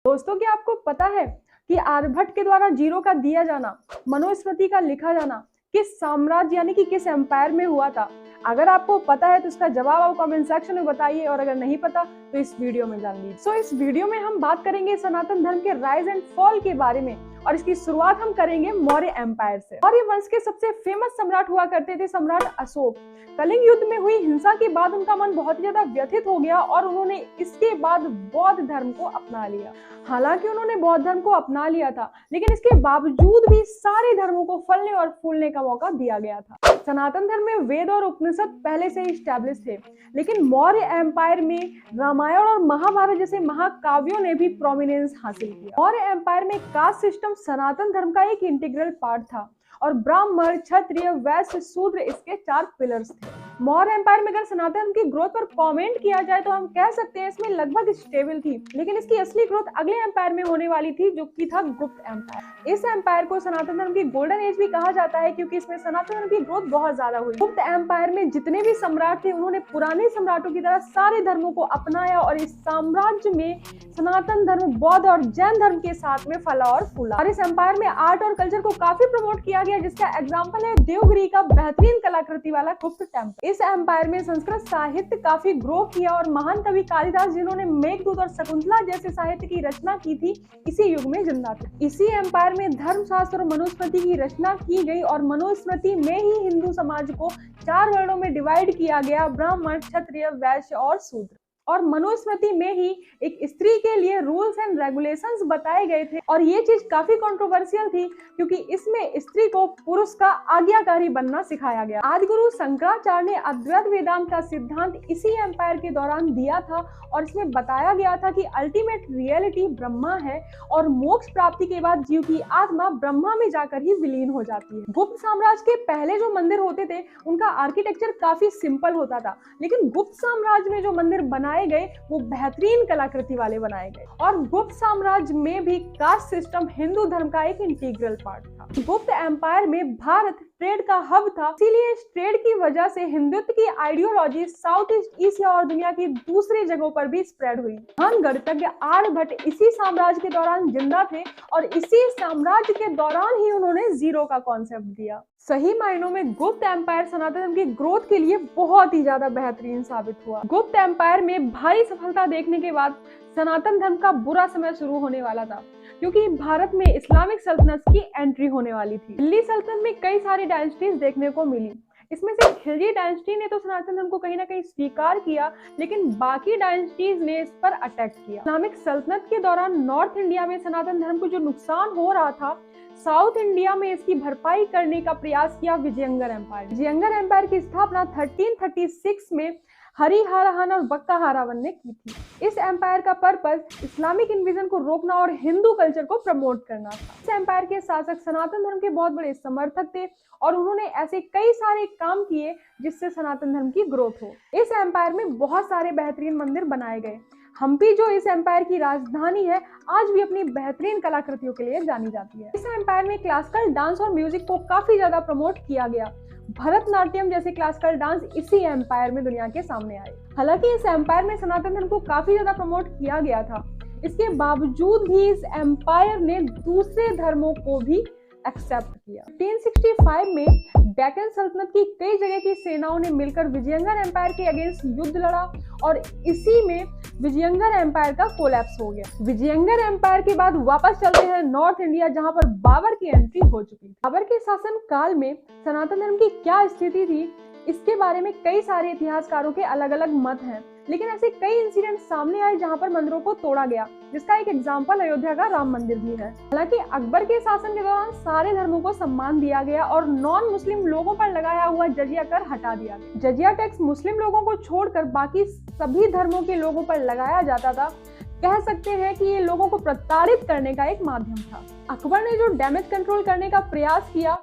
दोस्तों, क्या आपको पता है कि आर्यभट्ट के द्वारा जीरो का दिया जाना, मनुस्मृति का लिखा जाना किस साम्राज्य यानी कि किस एम्पायर में हुआ था? अगर आपको पता है तो इसका जवाब आप कमेंट सेक्शन में बताइए, और अगर नहीं पता तो इस वीडियो में जान लीजिए। इस वीडियो में हम बात करेंगे सनातन धर्म के राइज एंड फॉल के बारे में, और इसकी शुरुआत हम करेंगे मौर्य एम्पायर से। मौर्य वंश के सबसे फेमस सम्राट हुआ करते थे सम्राट अशोक। कलिंग युद्ध में हुई हिंसा के बाद उनका मन बहुत ही ज्यादा व्यथित हो गया और उन्होंने इसके बाद बौद्ध धर्म को अपना लिया। हालांकि उन्होंने बौद्ध धर्म को अपना लिया था, लेकिन इसके बावजूद भी सारे धर्मों को फलने और फूलने का मौका दिया गया था। सनातन धर्म में वेद और उपनिषद पहले से ही स्टैब्लिश थे, लेकिन मौर्य एम्पायर में रामायण और महाभारत जैसे महाकाव्यों ने भी प्रोमिनेंस हासिल किया। मौर्य एम्पायर में कास्ट सिस्टम सनातन धर्म का एक इंटीग्रल पार्ट था, और ब्राह्मण, क्षत्रिय, वैश्य, शूद्र इसके 4 पिलर्स थे। मौर्य एम्पायर में अगर सनातन की ग्रोथ पर कमेंट किया जाए तो हम कह सकते हैं इसमें लगभग स्टेबल थी, लेकिन इसकी असली ग्रोथ अगले एम्पायर में होने वाली थी, जो कि था गुप्त एम्पायर। इस एम्पायर को सनातन धर्म की गोल्डन एज भी कहा जाता है, क्योंकि इसमें सनातन धर्म की ग्रोथ बहुत ज्यादा हुई। गुप्त एम्पायर में जितने भी सम्राट थे उन्होंने पुराने सम्राटों की तरह सारे धर्मों को अपनाया, और इस साम्राज्य में सनातन धर्म बौद्ध और जैन धर्म के साथ में फला और फूला। और इस एम्पायर में आर्ट और कल्चर को काफी प्रमोट किया गया, जिसका एग्जाम्पल है देवगिरी का बेहतरीन कलाकृति वाला गुप्त टेम्पल। इस एम्पायर में संस्कृत साहित्य काफी ग्रो किया, और महान कवि कालिदास, जिन्होंने मेघदूत और शकुंतला जैसे साहित्य की रचना की थी, इसी युग में जिंदा थे। इसी एम्पायर में धर्मशास्त्र और मनुस्मृति की रचना की गई, और मनुस्मृति में ही हिंदू समाज को 4 वर्णों में डिवाइड किया गया: ब्राह्मण, क्षत्रिय, वैश्य और शूद्र। और मनुस्मृति में ही एक स्त्री के लिए रूल्स एंड रेगुलेशंस बताए गए थे, और ये चीज काफी कंट्रोवर्शियल थी, क्योंकि इसमें स्त्री को पुरुष का आज्ञाकारी बनना सिखाया गया। आदिगुरु शंकराचार्य ने अद्वैत वेदांत का सिद्धांत इसी एम्पायर के दौरान दिया था, और इसमें बताया गया था कि अल्टीमेट रियलिटी ब्रह्मा है, और मोक्ष प्राप्ति के बाद जीव की आत्मा ब्रह्मा में जाकर ही विलीन हो जाती है। गुप्त साम्राज्य के पहले जो मंदिर होते थे उनका आर्किटेक्चर काफी सिंपल होता था, लेकिन गुप्त साम्राज्य में जो मंदिर बनाए गए वो बेहतरीन कलाकृति वाले बनाए गए। और गुप्त साम्राज्य में भी कास्ट सिस्टम हिंदू धर्म का एक इंटीग्रल पार्ट था। गुप्त एम्पायर में भारत ट्रेड का हब था, इसीलिए इस ट्रेड की वजह से हिंदुत्व की आइडियोलॉजी साउथ ईस्ट एशिया और दुनिया की दूसरी जगहों पर भी स्प्रेड हुई। महान गणितज्ञ आर्यभट्ट इसी साम्राज्य के दौरान जिंदा थे, और इसी साम्राज्य के दौरान ही उन्होंने जीरो का कॉन्सेप्ट दिया। सही मायनों में गुप्त एम्पायर सनातन धर्म की ग्रोथ के लिए बहुत ही ज्यादा बेहतरीन साबित हुआ। गुप्त एम्पायर में भारी सफलता देखने के बाद सनातन धर्म का बुरा समय शुरू होने वाला था, क्योंकि भारत में इस्लामिक सल्तनत की एंट्री होने वाली थी। दिल्ली सल्तनत में कई सारी डायनेस्टीज देखने को मिली। इसमें से खिलजी डायनेस्टी ने तो सनातन धर्म को कहीं ना कहीं स्वीकार किया, लेकिन बाकी डायनेस्टीज ने इस पर अटैक किया। इस्लामिक सल्तनत के दौरान नॉर्थ इंडिया में सनातन धर्म को जो नुकसान हो रहा था, साउथ इंडिया में इसकी भरपाई करने का प्रयास किया विजयनगर एम्पायर। विजयनगर एम्पायर की स्थापना 1336 में हरिहरहान और बक्काहारावन ने की थी। इस एम्पायर का पर्पस इस्लामिक इन्वेजन को रोकना और हिंदू कल्चर को प्रमोट करना था। इस एम्पायर के शासक सनातन धर्म के बहुत बड़े समर्थक थे, और उन्होंने ऐसे कई सारे काम किए जिससे सनातन धर्म की ग्रोथ हो। इस एम्पायर में बहुत सारे बेहतरीन मंदिर बनाए गए। हम्पी जो इस एम्पायर की राजधानी है, आज भी अपनी बेहतरीन कलाकृतियों के लिए जानी जाती है। इस एम्पायर में क्लासिकल डांस और म्यूजिक को काफी ज्यादा प्रमोट किया गया। भरतनाट्यम जैसे क्लासिकल डांस इसी एम्पायर में दुनिया के सामने आए। हालांकि इस एम्पायर में सनातन धर्म को काफी ज्यादा प्रमोट किया गया था, इसके बावजूद भी इस एम्पायर ने दूसरे धर्मों को भी एक्सेप्ट किया। 1365 में डेक्कन सल्तनत की कई जगह की सेनाओं ने मिलकर विजयनगर एम्पायर के अगेंस्ट युद्ध लड़ा, और इसी में विजयनगर एम्पायर का कोलैप्स हो गया। विजयनगर एम्पायर के बाद वापस चलते हैं नॉर्थ इंडिया, जहां पर बाबर की एंट्री हो चुकी थी। बाबर के शासन काल में सनातन धर्म की क्या स्थिति थी, इसके बारे में कई सारे इतिहासकारों के अलग अलग मत हैं, लेकिन ऐसे कई इंसिडेंट सामने आए जहां पर मंदिरों को तोड़ा गया, जिसका एक एग्जाम्पल अयोध्या का राम मंदिर भी है। हालांकि अकबर के शासन के दौरान सारे धर्मों को सम्मान दिया गया, और नॉन मुस्लिम लोगों पर लगाया हुआ जजिया कर हटा दिया गया। जजिया टैक्स मुस्लिम लोगों को छोड़कर बाकी सभी धर्मों के लोगों पर लगाया जाता था। कह सकते हैं कि ये लोगों को प्रताड़ित करने का एक माध्यम था। अकबर ने जो डैमेज कंट्रोल करने का प्रयास किया,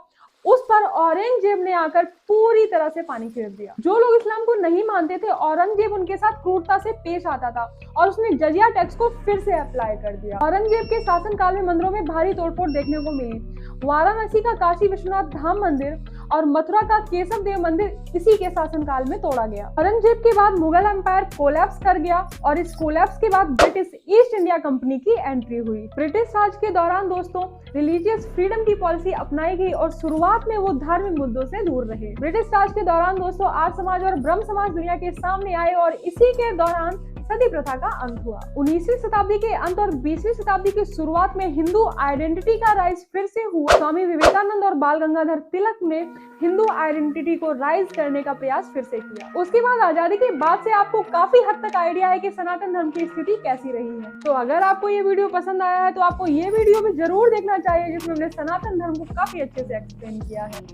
उस पर औरंगजेब ने आकर पूरी तरह से पानी फेर दिया। जो लोग इस्लाम को नहीं मानते थे, औरंगजेब उनके साथ क्रूरता से पेश आता था, और उसने जजिया टैक्स को फिर से अप्लाई कर दिया। औरंगजेब के शासन काल में मंदिरों में भारी तोड़फोड़ देखने को मिली। वाराणसी का काशी विश्वनाथ धाम मंदिर और मथुरा का केशव देव मंदिर इसी के शासनकाल में तोड़ा गया। औरंगजेब के बाद मुगल एम्पायर कोलैप्स कर गया और इस कोलैप्स के बाद ब्रिटिश ईस्ट इंडिया कंपनी की एंट्री हुई। ब्रिटिश राज के दौरान दोस्तों रिलीजियस फ्रीडम की पॉलिसी अपनाई गई और शुरुआत में वो धार्मिक मुद्दों से दूर रहे। ब्रिटिश राज के दौरान दोस्तों आर्य समाज और ब्रह्म समाज दुनिया के सामने आए और इसी के दौरान सती प्रथा का अंत हुआ। 19वीं शताब्दी के अंत और 20वीं शताब्दी की शुरुआत में हिंदू आइडेंटिटी का राइज फिर से हुआ। स्वामी विवेकानंद और बाल गंगाधर तिलक ने हिंदू आइडेंटिटी को राइज करने का प्रयास फिर से किया। उसके बाद आजादी के बाद से आपको काफी हद तक आइडिया है कि सनातन धर्म की स्थिति कैसी रही है। तो अगर आपको ये वीडियो पसंद आया है तो आपको ये वीडियो भी जरूर देखना चाहिए, जिसमें हमने सनातन धर्म को काफी अच्छे से एक्सप्लेन किया है।